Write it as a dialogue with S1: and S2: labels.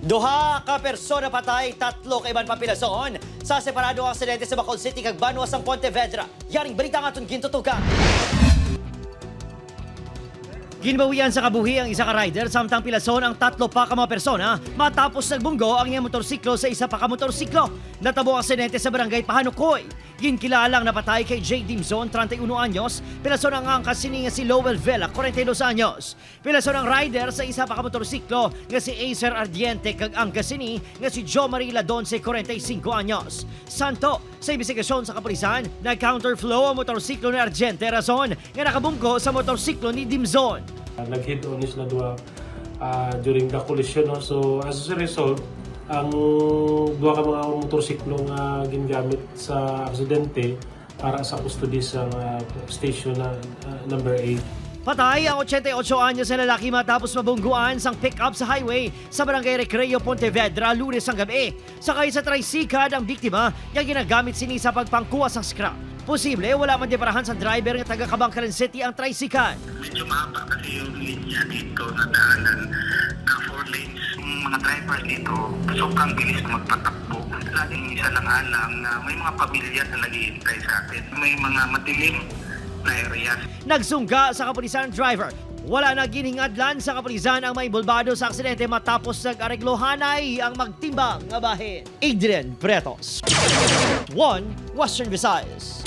S1: Duha ka persona patay, tatlo ka iban papilason sa separado ang aksidente sa Bacol City kag Banuas ang Pontevedra. Yaring balita nga itong gintutukan. Ginbawian sa kabuhi ang isa ka rider samtang pilason ang tatlo pa ka mga persona matapos nagbunggo ang iyang motorsiklo sa isa pa ka motorsiklo. Natabo ang aksidente sa barangay Pahanukoy. Ginkilalang napatay kay J. Dimson, 31 anyos. Pilason ang angkas sini nga si Lowell Vela, 42 anyos. Pilason ang rider sa isa pa ka motorsiklo nga si Acer Ardiente kag angkas sini nga si Jo Marie Ladonce, 45 anyos. Santo, sa investigasyon sa kapulisan, nag-counterflow ang motorsiklo ni Ardiente rason nga nakabungko sa motorsiklo ni Dimson.
S2: Nag-hit on sila duha during the collision. No? So as a result, ang duha ka mga motorsiklo nga gingamit sa aksidente para sa custody sa station na number 8.
S1: Patay ang 88 anyos na lalaki matapos mabungguan sang pick-up sa highway sa Barangay Recreo, Pontevedra, Lunes ang gabi. Sakay sa tricycad ang biktima yung ginagamit sini sa pagpangkuha sa scrap. Posible wala man deparahan sa driver nga taga Kabangkalan City ang tricycad.
S3: Medyo mahaba kasi yung linya dito na daanan na 4 lanes. Yung mga driver dito, sobrang bilis na magpatakbo. Laging isa lang alam na may mga pamilya na naghihintay sa atin. May mga madilim na areas.
S1: Nagsungga sa kapulisan ang driver. Wala na giningadlan sa kapulisan ang maibulbado sa aksidente matapos nag-areglohanay ang magtimbang nga bahin. Adrian Pretos, 1 Western Visayas.